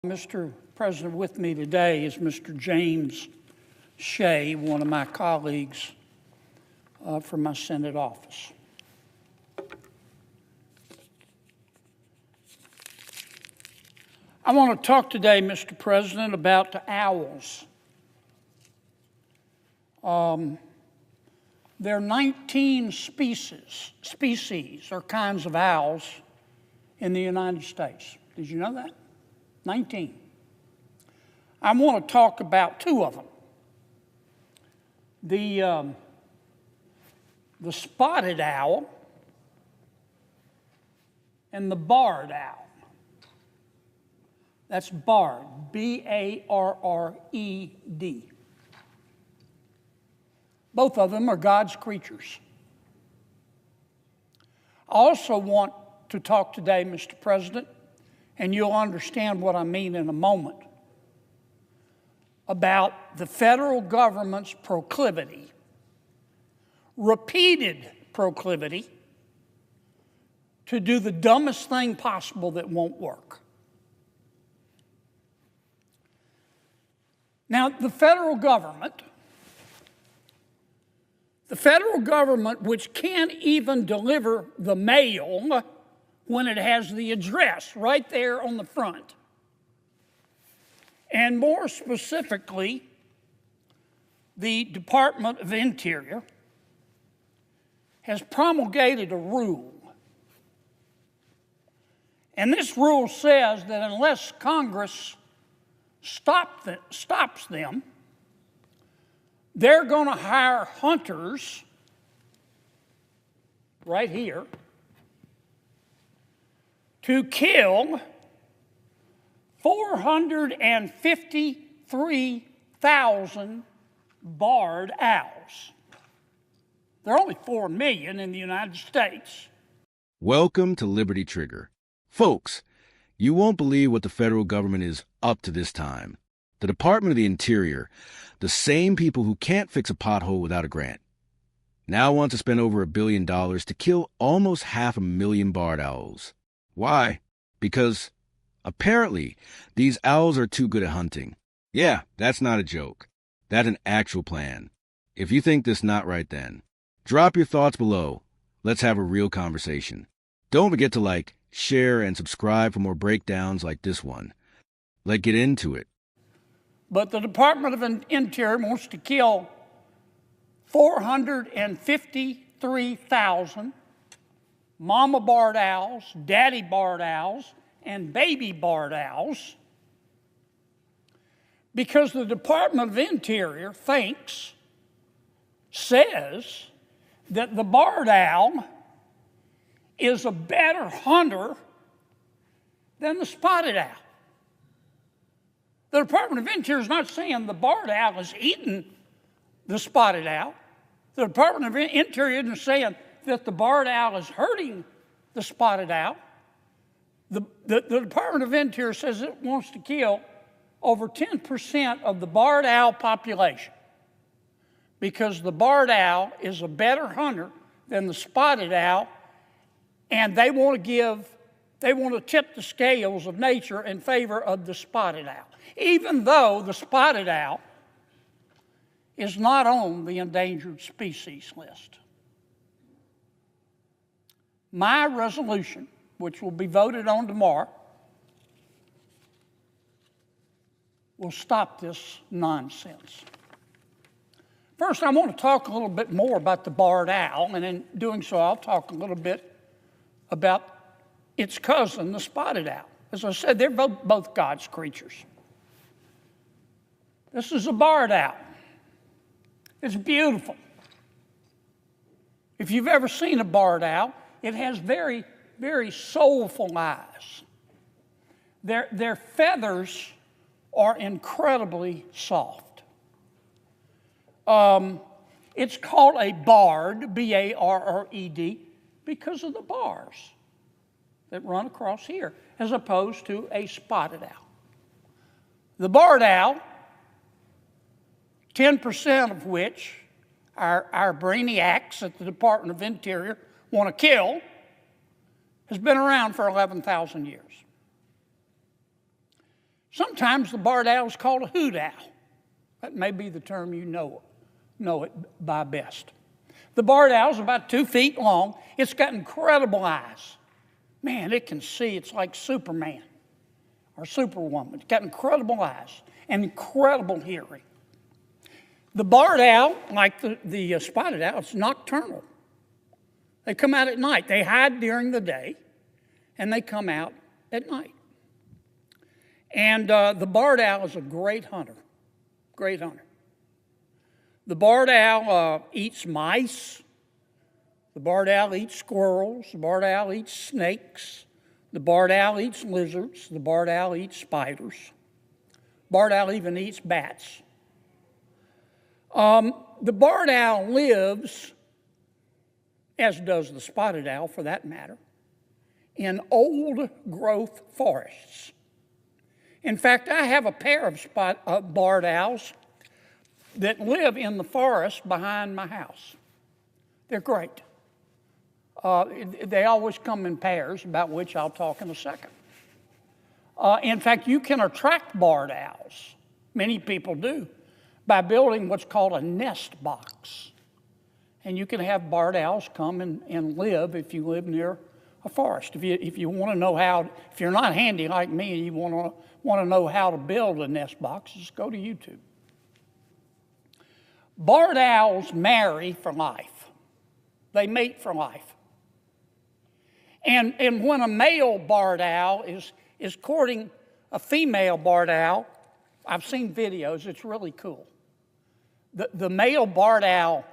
Mr. President, with me today is Mr. James Shea, one of my colleagues from my Senate office. I want to talk today, Mr. President, about the owls. There are 19 species or kinds of owls in the United States. Did you know that? 19. I want to talk about two of them. The spotted owl and the barred owl. That's barred, B-A-R-R-E-D. Both of them are God's creatures. I also want to talk today, Mr. President, and you'll understand what I mean in a moment, about the federal government's proclivity, repeated proclivity, to do the dumbest thing possible that won't work. Now, the federal government, which can't even deliver the mail when it has the address right there on the front. And more specifically, the Department of Interior has promulgated a rule. And this rule says that unless Congress stops them, they're going to hire hunters right here to kill 453,000 barred owls. There are only 4 million in the United States. Welcome to Liberty Trigger. Folks, you won't believe what the federal government is up to this time. The Department of the Interior, the same people who can't fix a pothole without a grant, now want to spend over $1 billion to kill almost 500,000 barred owls. Why? Because apparently these owls are too good at hunting. Yeah, that's not a joke. That's an actual plan. If you think this not right then, drop your thoughts below. Let's have a real conversation. Don't forget to like, share, and subscribe for more breakdowns like this one. Let's get into it. But the Department of Interior wants to kill 453,000 mama barred owls, daddy barred owls, and baby barred owls because the Department of Interior says that the barred owl is a better hunter than the spotted owl. The Department of Interior is not saying the barred owl is eating the spotted owl. The Department of Interior isn't saying that the barred owl is hurting the spotted owl. The Department of Interior says it wants to kill over 10% of the barred owl population because the barred owl is a better hunter than the spotted owl, and they want to tip the scales of nature in favor of the spotted owl, even though the spotted owl is not on the endangered species list. My resolution, which will be voted on tomorrow, will stop this nonsense. First, I want to talk a little bit more about the barred owl, and in doing so, I'll talk a little bit about its cousin, the spotted owl. As I said, they're both God's creatures. This is a barred owl. It's beautiful. If you've ever seen a barred owl, it has very, very soulful eyes. Their feathers are incredibly soft. It's called a barred, B-A-R-R-E-D, because of the bars that run across here, as opposed to a spotted owl. The barred owl, 10% of which our brainiacs at the Department of Interior want to kill, has been around for 11,000 years. Sometimes the barred owl is called a hoot owl. That may be the term you know it by best. The barred owl is about 2 feet long. It's got incredible eyes. Man, it can see. It's like Superman or Superwoman. It's got incredible eyes and incredible hearing. The barred owl, like the spotted owl, is nocturnal. They come out at night. They hide during the day, and they come out at night. And the barred owl is a great hunter. Great hunter. The barred owl eats mice. The barred owl eats squirrels. The barred owl eats snakes. The barred owl eats lizards. The barred owl eats spiders. Barred owl even eats bats. The barred owl lives, as does the spotted owl for that matter, in old growth forests. In fact, I have a pair of barred owls that live in the forest behind my house. They're great. They always come in pairs, about which I'll talk in a second. In fact, you can attract barred owls, many people do, by building what's called a nest box. And you can have barred owls come and live if you live near a forest. If you want to know how, if you're not handy like me and you want to know how to build a nest box, just go to YouTube. Barred owls marry for life. They mate for life. And when a male barred owl is courting a female barred owl, I've seen videos, it's really cool. The male barred owl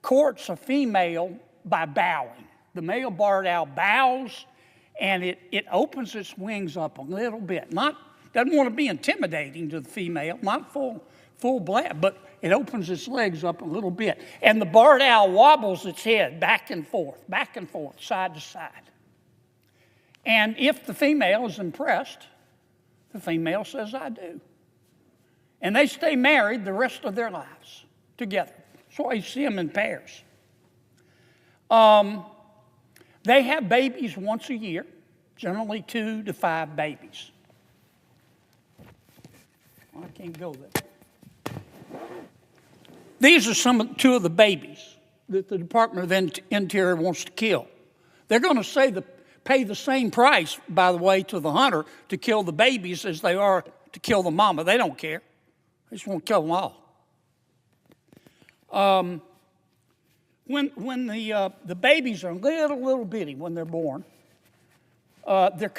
courts a female by bowing. The male barred owl bows, and it opens its wings up a little bit. Doesn't want to be intimidating to the female, not full blast, but it opens its legs up a little bit. And the barred owl wobbles its head back and forth, side to side. And if the female is impressed, the female says, "I do." And they stay married the rest of their lives together. That's why you see them in pairs. They have babies once a year, generally 2 to 5 babies. Well, I can't go there. These are two of the babies that the Department of Interior wants to kill. They're going to pay the same price, by the way, to the hunter to kill the babies as they are to kill the mama. They don't care. They just want to kill them all. When the babies are little bitty when they're born, they're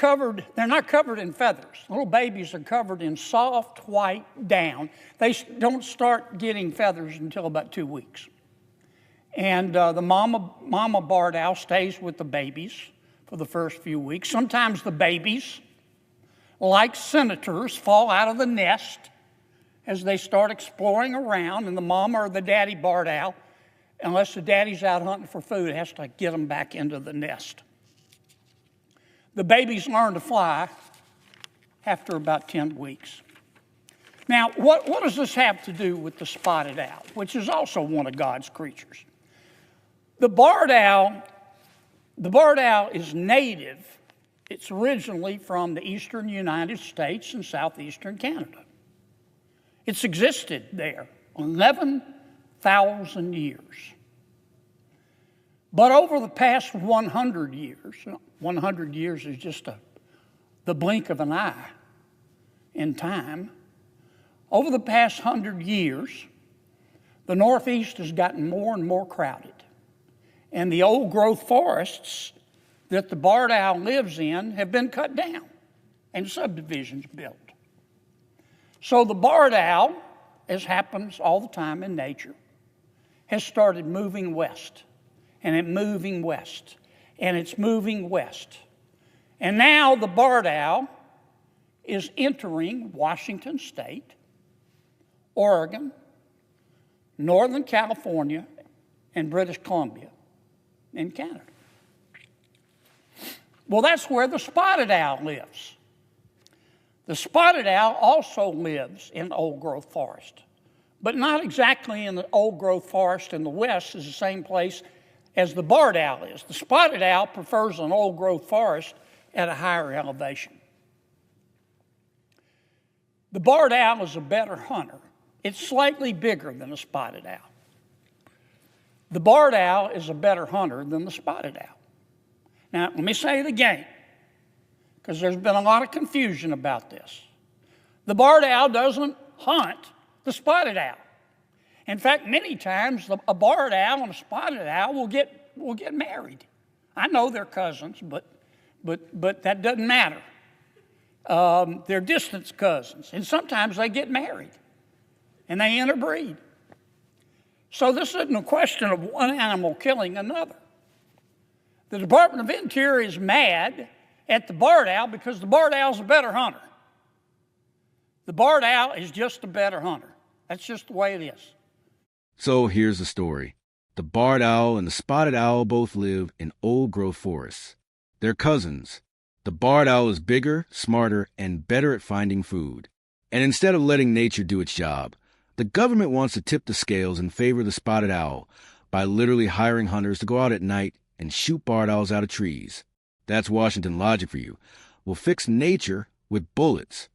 not covered in feathers. Little babies are covered in soft white down. They don't start getting feathers until about 2 weeks. And the mama barred owl stays with the babies for the first few weeks. Sometimes the babies, like senators, fall out of the nest as they start exploring around, and the mama or the daddy barred owl, unless the daddy's out hunting for food, has to get them back into the nest. The babies learn to fly after about 10 weeks. Now, what does this have to do with the spotted owl, which is also one of God's creatures? The barred owl is native. It's originally from the eastern United States and southeastern Canada. It's existed there 11,000 years. But over the past 100 years, 100 years is just the blink of an eye in time. Over the past 100 years, the Northeast has gotten more and more crowded. And the old growth forests that the barred owl lives in have been cut down and subdivisions built. So the barred owl, as happens all the time in nature, has started moving west, and it's moving west, and it's moving west. And now the barred owl is entering Washington State, Oregon, Northern California, and British Columbia in Canada. Well, that's where the spotted owl lives. The spotted owl also lives in old growth forest, but not exactly in the old growth forest in the west is the same place as the barred owl is. The spotted owl prefers an old growth forest at a higher elevation. The barred owl is a better hunter. It's slightly bigger than the spotted owl. The barred owl is a better hunter than the spotted owl. Now, let me say it again, because there's been a lot of confusion about this. The barred owl doesn't hunt the spotted owl. In fact, many times a barred owl and a spotted owl will get married. I know they're cousins, but that doesn't matter. They're distant cousins, and sometimes they get married, and they interbreed. So this isn't a question of one animal killing another. The Department of Interior is mad at the barred owl because the barred owl is a better hunter. The barred owl is just a better hunter. That's just the way it is. So here's the story. The barred owl and the spotted owl both live in old-growth forests. They're cousins. The barred owl is bigger, smarter, and better at finding food. And instead of letting nature do its job, the government wants to tip the scales in favor of the spotted owl by literally hiring hunters to go out at night and shoot barred owls out of trees. That's Washington logic for you. We'll fix nature with bullets.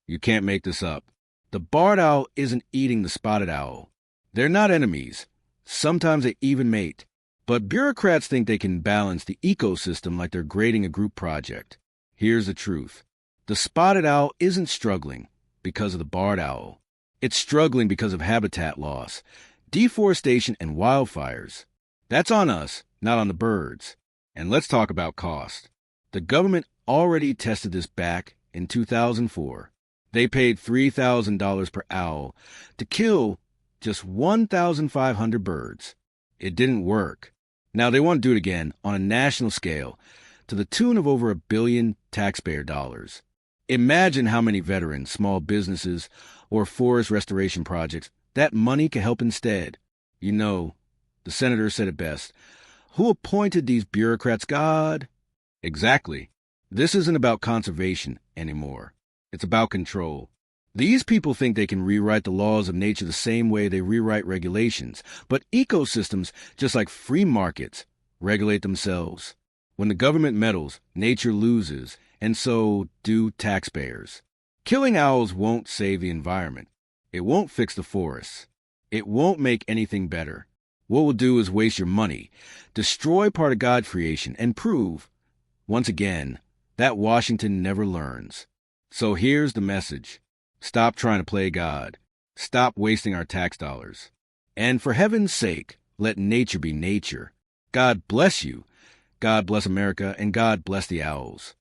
You can't make this up. The barred owl isn't eating the spotted owl. They're not enemies. Sometimes they even mate. But bureaucrats think they can balance the ecosystem like they're grading a group project. Here's the truth. The spotted owl isn't struggling because of the barred owl. It's struggling because of habitat loss, deforestation, and wildfires. That's on us, not on the birds. And let's talk about cost. The government already tested this back in 2004. They paid $3,000 per owl to kill just 1,500 birds. It didn't work. Now they want to do it again on a national scale to the tune of over $1 billion taxpayer dollars. Imagine how many veterans, small businesses, or forest restoration projects that money could help instead. You know, the senator said it best. Who appointed these bureaucrats, God? Exactly. This isn't about conservation anymore. It's about control. These people think they can rewrite the laws of nature the same way they rewrite regulations, but ecosystems, just like free markets, regulate themselves. When the government meddles, nature loses, and so do taxpayers. Killing owls won't save the environment. It won't fix the forests. It won't make anything better. What we'll do is waste your money, destroy part of God's creation, and prove, once again, that Washington never learns. So here's the message. Stop trying to play God. Stop wasting our tax dollars. And for heaven's sake, let nature be nature. God bless you. God bless America, and God bless the owls.